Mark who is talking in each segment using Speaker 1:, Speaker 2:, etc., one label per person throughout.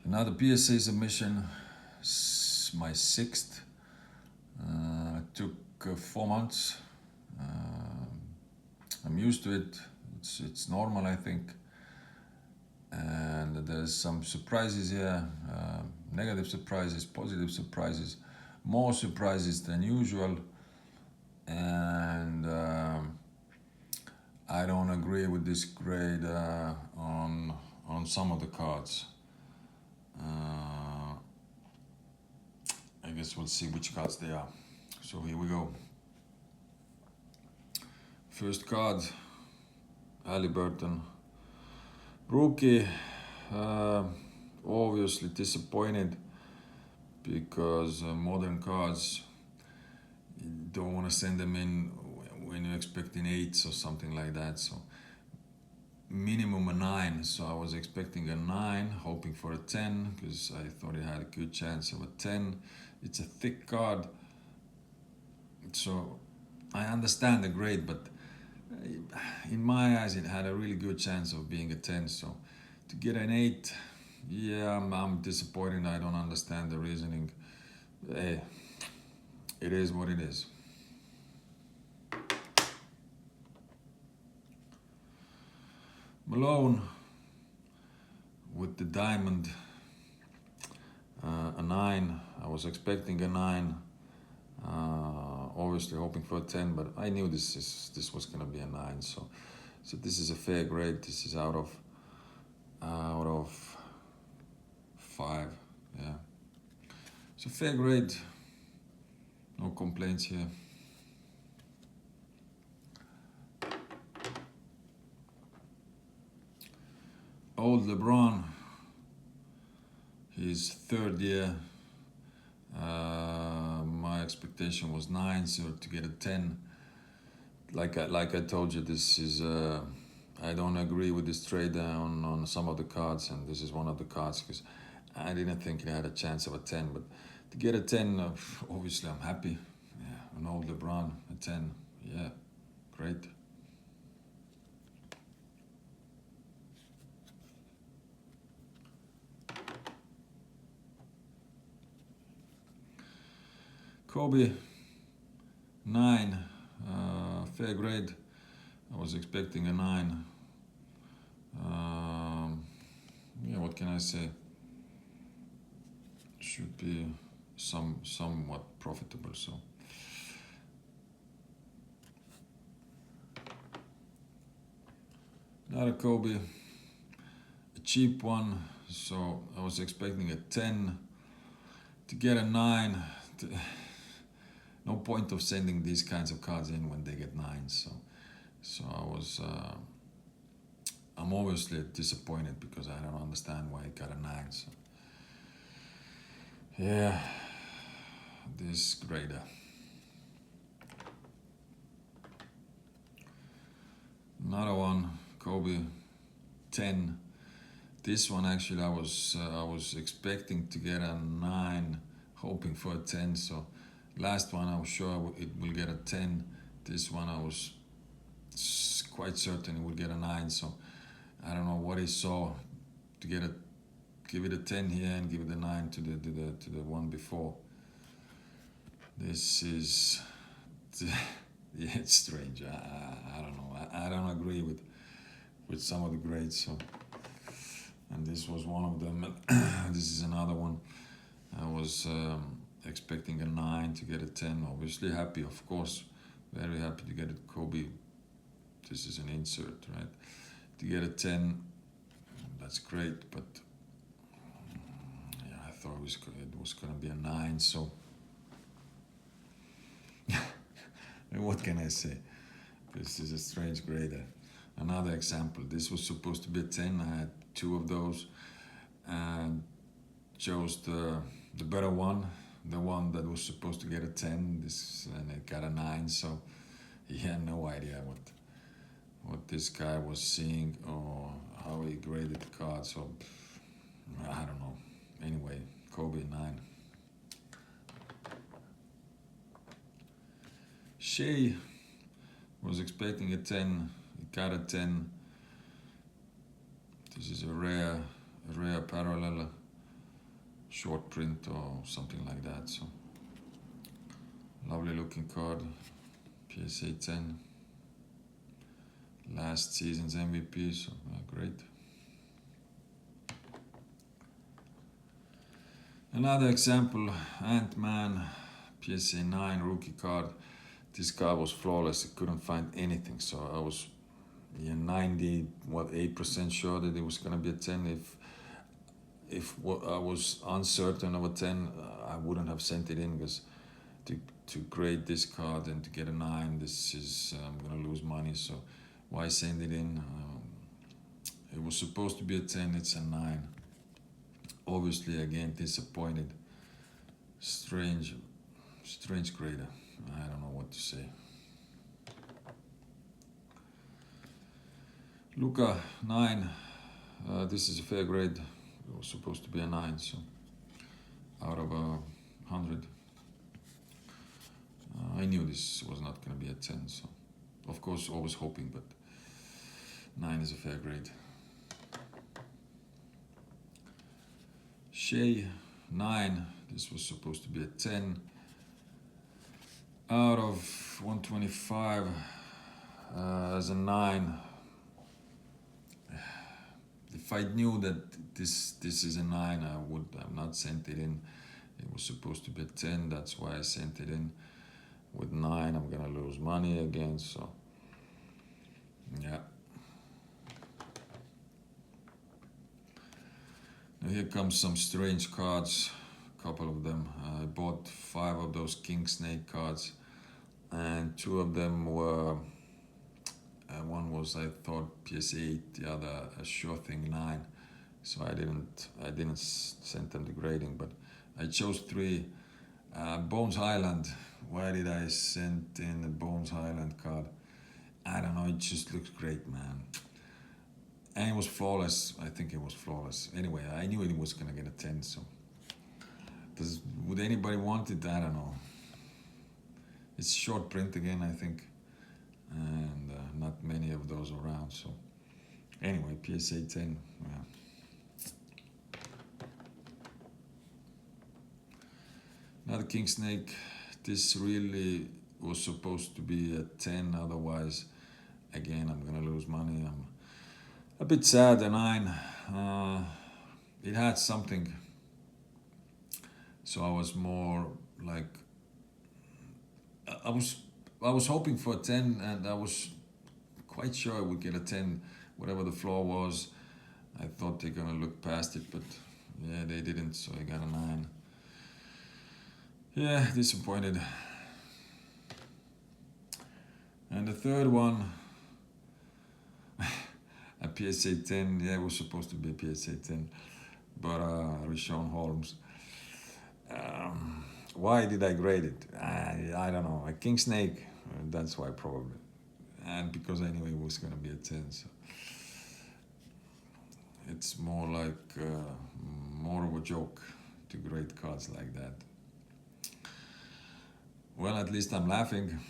Speaker 1: Another PSA submission, my sixth. Took 4 months. I'm used to it. It's normal, I think. And there's some surprises here, negative surprises, positive surprises, more surprises than usual. And I don't agree with this grade on some of the cards. I guess we'll see which cards they are. So here we go. First card, Halliburton. Rookie, obviously disappointed because modern cards, you don't want to send them in when you're expecting 8s or something like that. So minimum a 9. So I was expecting a 9, hoping for a 10 because I thought it had a good chance of a 10. It's a thick card, so I understand the grade, but in my eyes it had a really good chance of being a 10. So to get an 8, yeah, I'm disappointed. I don't understand the reasoning. Hey, it is what it is. Malone with the diamond, a 9. I was expecting a 9. Obviously hoping for a 10, but I knew this was gonna be a 9. So this is a fair grade. This is out of 5. Yeah, so fair grade. No complaints here. Old LeBron, his third year. My expectation was 9, so to get a 10, like I told you, this is I don't agree with this trade on some of the cards, and this is one of the cards because I didn't think it had a chance of a 10. But to get a 10, obviously I'm happy. Yeah, an old LeBron, a 10, yeah, great. Kobe, 9, fair grade. I was expecting a 9. Yeah, what can I say? Should be somewhat profitable. So not a Kobe, a cheap one. So I was expecting a 10. To get a 9, no point of sending these kinds of cards in when they get 9s. So I'm obviously disappointed because I don't understand why it got a 9. So yeah, this grader. Another one, Kobe, 10. This one actually I was expecting to get a 9, hoping for a 10. So last one I was sure it will get a 10. This one I was quite certain it would get a 9. So I don't know what he saw to give it a 10 here and give it a 9 to the one before. This is yeah, it's strange. I don't know. I don't agree with some of the grades. So, and this was one of them. This is another one. I was expecting a 9 to get a 10. Obviously happy, of course, very happy to get it. Kobe. This is an insert, right? To get a 10, that's great. But yeah, I thought it was gonna be a 9. So what can I say? This is a strange grader. Another example. This was supposed to be a 10. I had 2 of those and chose the better one, the one that was supposed to get a 10. And it got a 9. So he had no idea what this guy was seeing or how he graded the card. So I don't know. Anyway, Kobe, 9. Shea was expecting a 10. It got a 10. This is a rare parallel. short print or something like that. So lovely looking card, PSA 10, last season's MVP, so great. Another example, Ant-Man, PSA 9 rookie card. This card was flawless, I couldn't find anything, so I was 8% sure that it was gonna be a 10. If I was uncertain of a 10, I wouldn't have sent it in, because to grade this card and to get a 9, this is I'm gonna lose money. So why send it in? It was supposed to be a 10, it's a 9. Obviously, again, disappointed. Strange grader. I don't know what to say. Luka 9. This is a fair grade. It was supposed to be a 9, so out of 100. I knew this was not going to be a 10, so of course always hoping, but 9 is a fair grade. Shea 9, this was supposed to be a 10. Out of 125 as a 9. If I knew that this is a 9, I would have not sent it in. It was supposed to be a 10, that's why I sent it in. With 9, I'm gonna lose money again, so yeah. Now here comes some strange cards, a couple of them. I bought 5 of those King Snake cards, and 2 of them were, one was I thought PSA 8, the other a sure thing 9. So I didn't send them to grading, but I chose 3. Bones Highland. Why did I send in a Bones Highland card? I don't know, it just looks great, man. And it was flawless. I think it was flawless. Anyway, I knew it was gonna get a 10, so would anybody want it? I don't know. It's short print again, I think, and not many of those around, so anyway, PSA 10. Yeah. Another King Snake. This really was supposed to be a 10, otherwise, again, I'm gonna lose money. I'm a bit sad, a 9. It had something, so I was more like, I was hoping for a 10, and I was quite sure I would get a 10, whatever the flaw was. I thought they're gonna look past it, but yeah, they didn't, so I got a 9. Yeah, disappointed. And the third one, a PSA 10. Yeah, it was supposed to be a PSA 10, but Rishon Holmes. Why did I grade it? I don't know. A King Snake, that's why probably. And because I knew it was going to be a 10, so it's more like more of a joke to grade cards like that. Well, at least I'm laughing.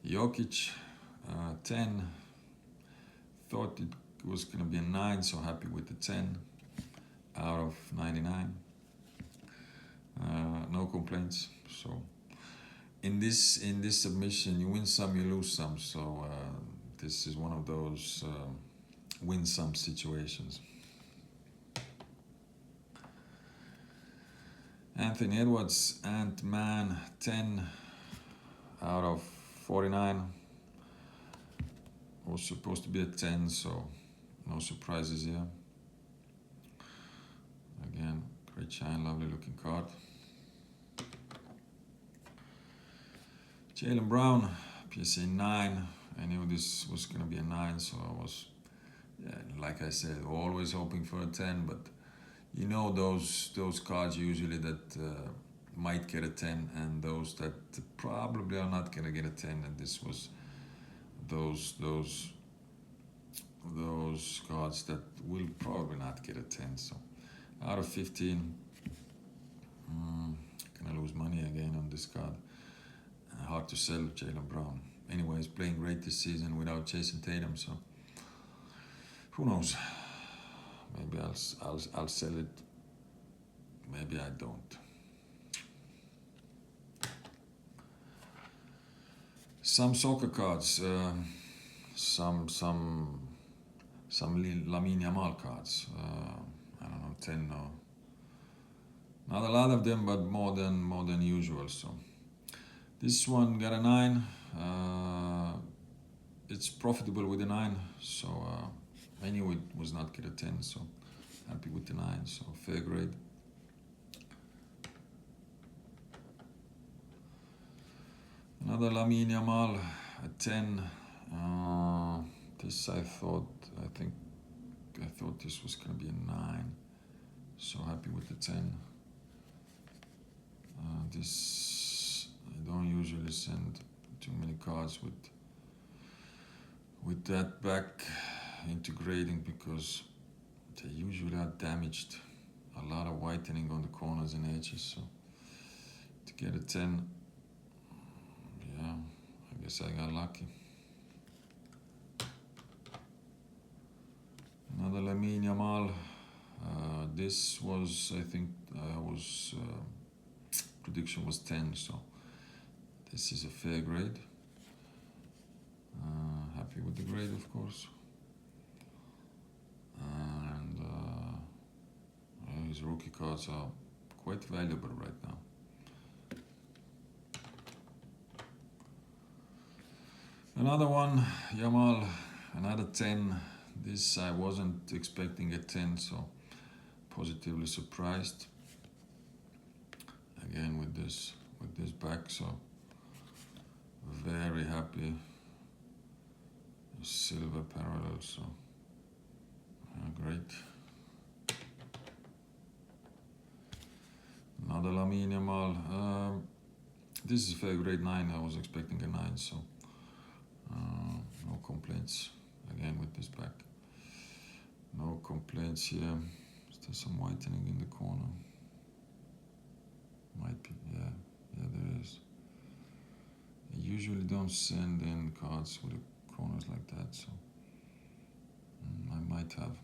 Speaker 1: Jokic, 10. Thought it was going to be a 9, so happy with the 10 out of 99. No complaints. So in this submission, you win some, you lose some. So this is one of those win some situations. Anthony Edwards, Ant-Man, 10 out of 49. Was supposed to be a 10, so no surprises here. Again, great shine, lovely looking card. Jaylen Brown, PSA 9. I knew this was going to be a 9, so I was, like I said, always hoping for a 10, but you know those cards usually that might get a 10, and those that probably are not going to get a 10, and this was those cards that will probably not get a 10. So out of 15, gonna lose money again on this card. Hard to sell Jaylen Brown. Anyways, playing great this season without Jason Tatum, so who knows. Maybe I'll sell it. Maybe I don't. Some soccer cards, some Lamine Yamal cards. I don't know, 10 or not a lot of them, but more than usual. So this one got a 9. It's profitable with a 9. So I knew it was not get a 10. So happy with the 9. So fair grade. Another Lamine Yamal, a 10. This I thought this was gonna be a 9. So happy with the 10. This I don't usually send too many cards with that back into grading because they usually are damaged. A lot of whitening on the corners and edges. So to get a 10. Yeah, I guess I got lucky. Another Lamine Yamal. This was, I think, prediction was 10, so this is a fair grade. Happy with the grade, of course. And his rookie cards are quite valuable right now. Another one, Yamal, another 10. This I wasn't expecting a 10, so positively surprised. Again with this back, so very happy. Silver parallel, so great. Another Lamine Yamal. This is fair grade 9. I was expecting a 9, so no complaints. Again with this back, no complaints here. There's some whitening in the corner. Might be, yeah, there is. I usually don't send in cards with the corners like that, so I might have.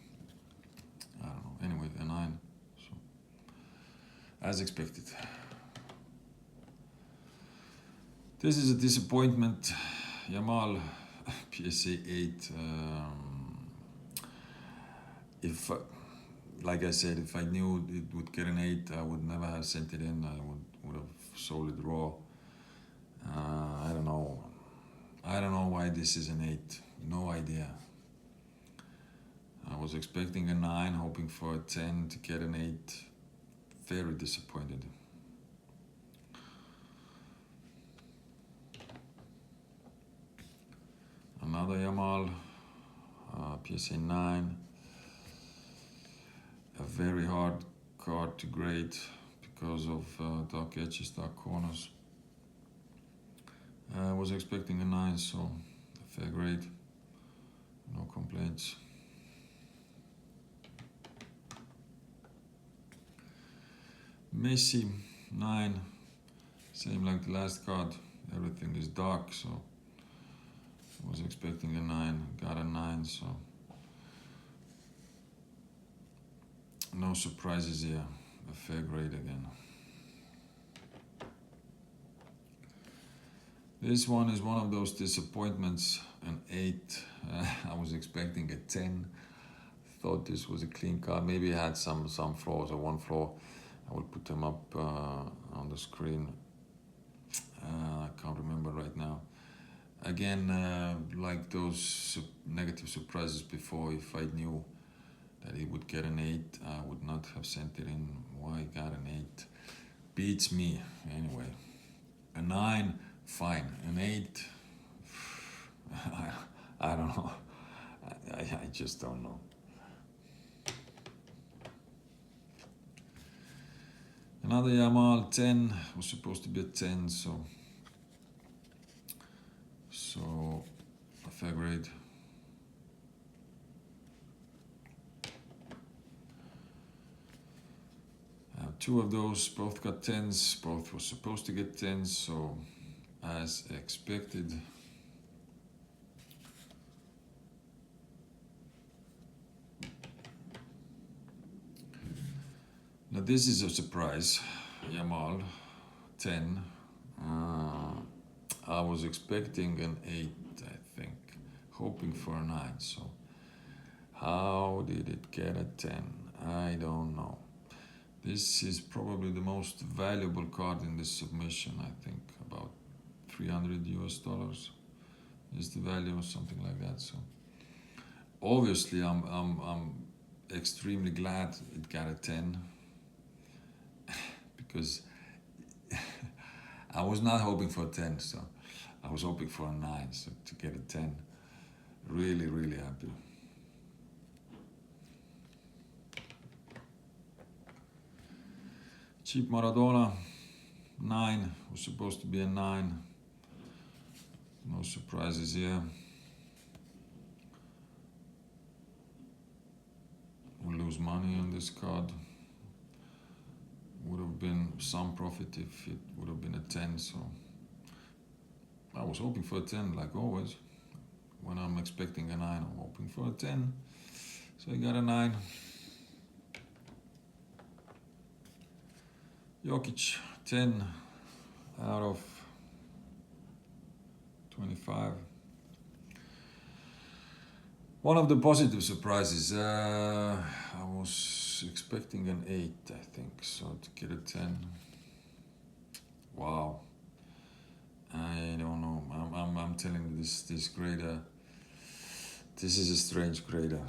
Speaker 1: I don't know. Anyway, a 9. So as expected. This is a disappointment. Yamal, PSA 8. If, like I said, if I knew it would get an 8, I would never have sent it in. I would have sold it raw. I don't know. I don't know why this is an 8. No idea. I was expecting a 9, hoping for a 10 to get an 8. Very disappointed. Another Yamal, PSA 9. A very hard card to grade because of dark edges, dark corners. I was expecting a 9, so a fair grade. No complaints. Messi 9. Same like the last card. Everything is dark, so I was expecting a 9. Got a 9, so no surprises here. A fair grade again. This one is one of those disappointments, an 8. I was expecting a 10. Thought this was a clean card. Maybe it had some flaws or one flaw. I will put them up on the screen. I can't remember right now. Again, like those negative surprises before, if I knew that he would get an 8, I would not have sent it in. Why got an 8? Beats me anyway. A 9, fine. An 8, I don't know. I just don't know. Another Yamal 10 was supposed to be a 10, so a fair grade. I have 2 of those, both got 10s, both were supposed to get 10s, so as expected. Now this is a surprise. Yamal, 10. I was expecting an 8, I think, hoping for a 9. So how did it get a 10? I don't know. This is probably the most valuable card in this submission, I think, about $300 is the value or something like that. So obviously I'm extremely glad it got a 10 because I was not hoping for a 10, so I was hoping for a 9, so to get a 10, really, really happy. Cheap Maradona, 9, was supposed to be a 9. No surprises here. We'll lose money on this card. Would have been some profit if it would have been a 10, so I was hoping for a 10 like always. When I'm expecting a 9, I'm hoping for a 10. So I got a 9. Jokic, 10 out of 25. One of the positive surprises, I was expecting an 8, I think, so to get a 10. Wow. I don't know. I'm telling you, this grader, this is a strange grader.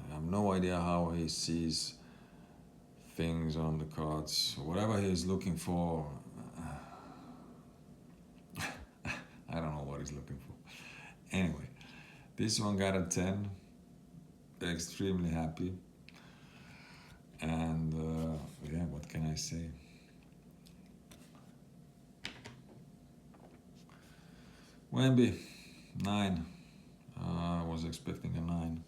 Speaker 1: I have no idea how he sees things on the cards. Whatever he is looking for, I don't know what he's looking for. Anyway, this one got a 10. Extremely happy. And yeah, what can I say? Wemby, 9. I was expecting a 9.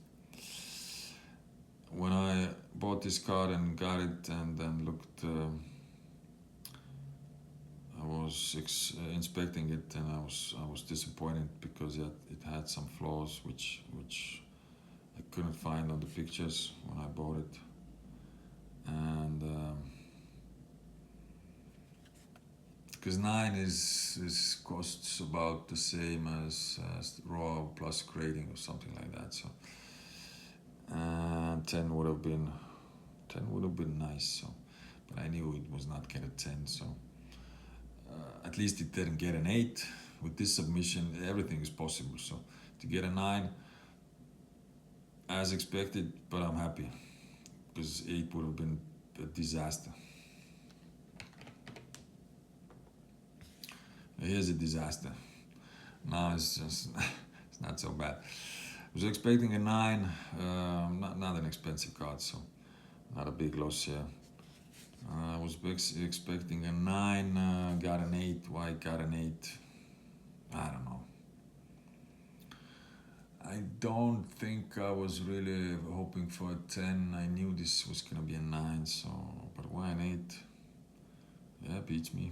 Speaker 1: When I bought this card and got it and then looked, I was inspecting it and I was disappointed because it had some flaws which I couldn't find on the pictures when I bought it. And because 9 is costs about the same as raw plus grading or something like that. So 10 would have been nice. So, but I knew it was not get a 10. So at least it didn't get an 8. With this submission, everything is possible. So to get a 9, as expected, but I'm happy because 8 would have been a disaster. Here's a disaster. Now it's just it's not so bad. I was expecting a 9, not an expensive card, so not a big loss here. I was expecting a 9, got an 8. Why got an 8? I don't know. I don't think I was really hoping for a 10. I knew this was gonna be a 9, so but why an 8? Yeah, beats me.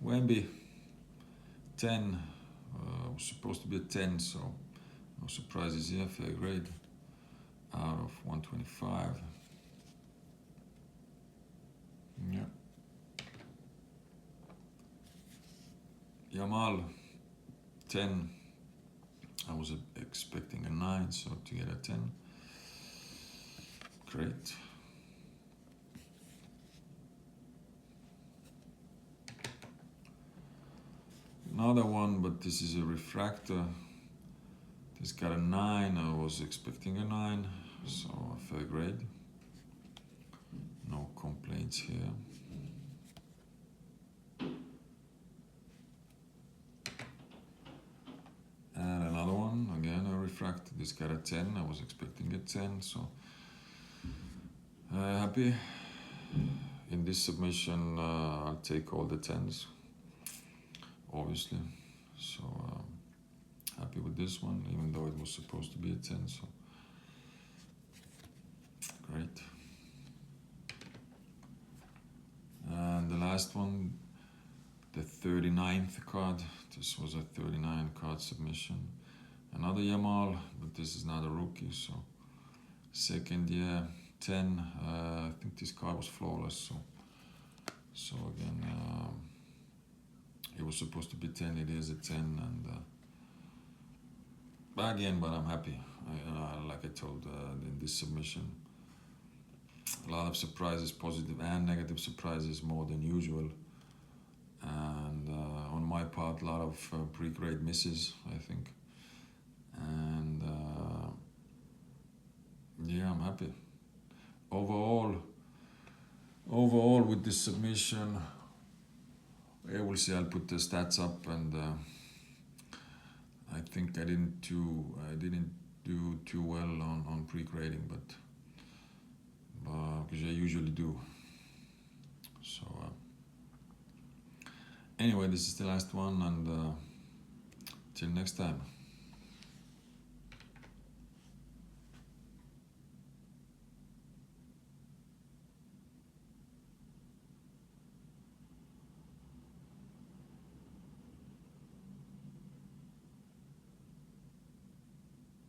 Speaker 1: Wemby, 10. Was supposed to be a 10, so no surprises here. Fair grade out of 125. Yeah. Yamal, 10. I was expecting a 9, so to get a 10. Great. Another one, but this is a refractor. This got a 9. I was expecting a 9, so a fair grade. No complaints here. And another one, again a refractor. This got a 10. I was expecting a 10, so happy. In this submission, I'll take all the 10s. Obviously, so happy with this one, even though it was supposed to be a 10, so great. And the last one, the 39th card. This was a 39 card submission. Another Yamal, but this is not a rookie, so Second, yeah, 10. I think this card was flawless. So again, it was supposed to be 10. It is a 10, and but I'm happy. Like I told in this submission, a lot of surprises, positive and negative surprises, more than usual. And on my part, a lot of pre-grade misses, I think. And yeah, I'm happy. Overall, with this submission, yeah, we'll see. I'll put the stats up, and I think I didn't do too well on pre-grading, but because I usually do. So anyway, this is the last one, and till next time.